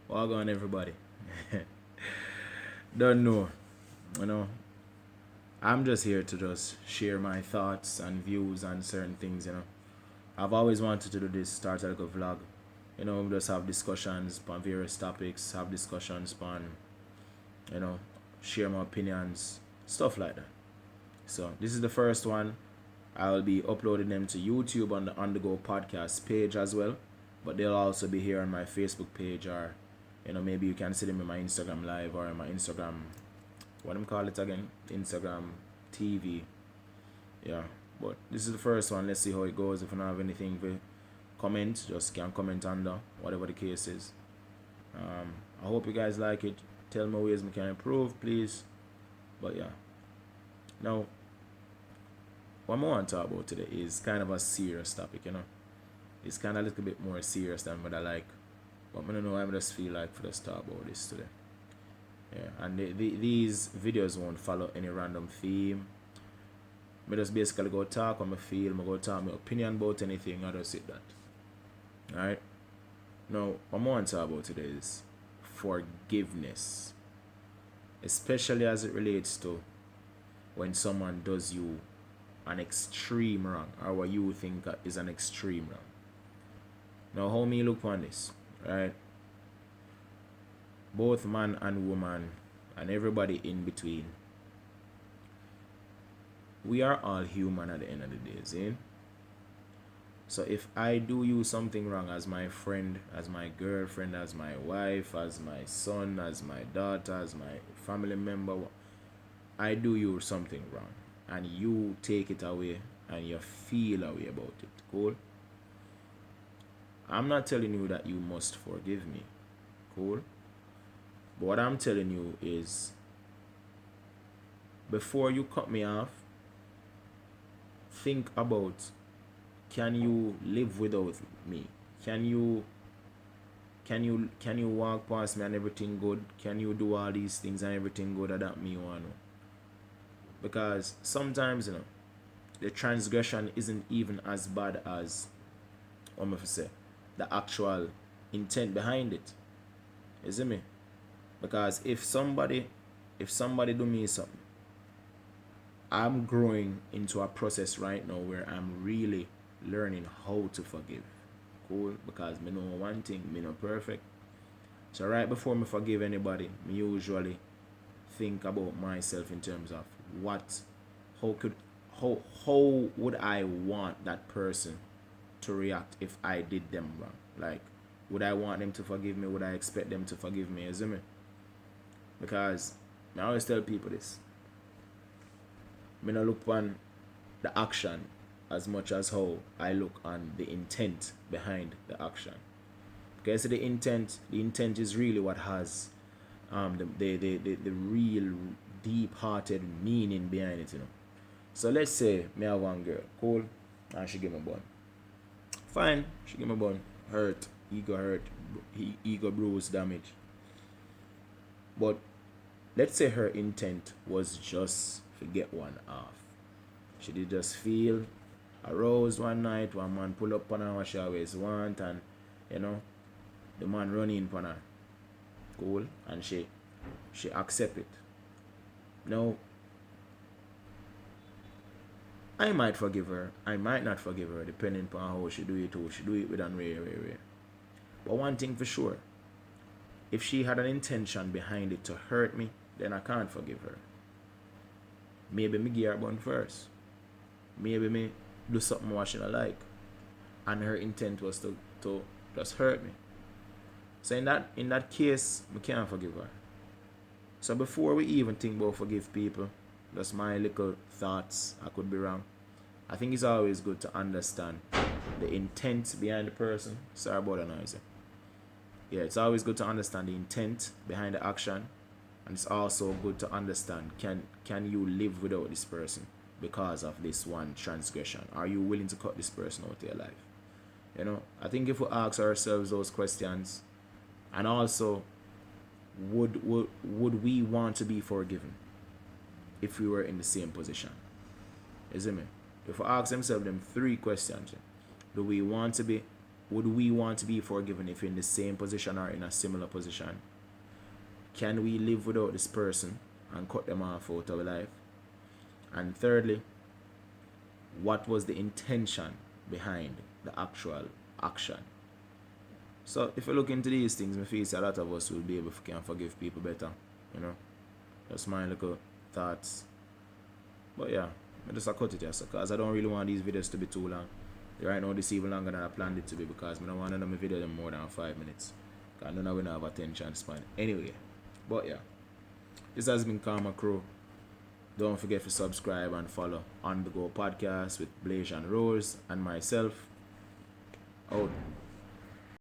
Well on everybody. Don't know. You know, I'm just here to just share my thoughts and views on certain things. I've always wanted to do this, start like a vlog. We just have discussions on various topics, have discussions on, you know, share my opinions, stuff like that. So this is the first one. I'll be uploading them to YouTube on the On The Go podcast page as well. But they'll also be here on my Facebook page, or maybe you can see them in my Instagram live or in my Instagram, what do call it again? Instagram TV. Yeah. But this is the first one. Let's see how it goes. If you don't have anything to comment, just can comment under, whatever the case is. I hope you guys like it. Tell me ways we can improve, please. But yeah. Now, what I want to talk about today is kind of a serious topic. It's kind of a little bit more serious than what I like. But I don't know, I just feel like for us to talk about this today. Yeah, and these videos won't follow any random theme. I just basically go talk on my feel, I go talk my opinion about anything, I just say that. Alright? Now, what I want to talk about today is forgiveness. Especially as it relates to when someone does you an extreme wrong, or what you think is an extreme wrong. Now, how me look on this, right? Both man and woman and everybody in between, we are all human at the end of the day, see? So if I do you something wrong as my friend, as my girlfriend, as my wife, as my son, as my daughter, as my family member, I do you something wrong and you take it away and you feel away about it, cool? I'm not telling you that you must forgive me, cool? But what I'm telling you is, before you cut me off, think about, can you live without me? Can you walk past me and everything good? Can you do all these things and everything good that me want to? Because sometimes the transgression isn't even as bad as what I say, the actual intent behind it. You see me? Because if somebody do me something, I'm growing into a process right now where I'm really learning how to forgive. Cool? Because me know one thing, me not perfect. So right before me forgive anybody, me usually think about myself in terms of what how could how would I want that person to react if I did them wrong? Like, would I want them to forgive me? Would I expect them to forgive me? You see me? Because I always tell people this. Me not look on the action as much as how I look on the intent behind the action. Because the intent is really what has the real deep hearted meaning behind it. So let's say me have one girl, cool, and she give me bun. Fine, she give me bun. Hurt, ego bruise damage. But let's say her intent was just to get one off. She did just feel aroused one night, one man pull up on her what she always want, and you know, the man run in on her. Cool, and she accept it. Now, I might forgive her, I might not forgive her, depending on how she do it, who she do it with, and where. But one thing for sure, if she had an intention behind it to hurt me, then I can't forgive her. Maybe me give her bun first. Maybe me do something what she not like, and her intent was to just hurt me. So in that case, we can't forgive her. So before we even think about forgive people, that's my little thoughts. I could be wrong. I think it's always good to understand the intent behind the person. Sorry about the noise. Yeah, it's always good to understand the intent behind the action, and it's also good to understand, can you live without this person because of this one transgression? Are you willing to cut this person out of your life? I think if we ask ourselves those questions, and also, would we want to be forgiven if we were in the same position? Is it me? If we ask ourselves them three questions, do we want to be would we want to be forgiven if in the same position or in a similar position? Can we live without this person and cut them off out of our life? And thirdly, what was the intention behind the actual action? So if you look into these things, I feel a lot of us will be able to can forgive people better. You know, that's my little thoughts. But yeah, I just cut it here, because I don't really want these videos to be too long. Right now, this even longer than I planned it to be, because I don't want to know my video them more than 5 minutes. Because I know we don't have attention span. Anyway, but yeah, this has been Karma Crew. Don't forget to subscribe and follow On The Go podcast with Blaze and Rose and myself. Out.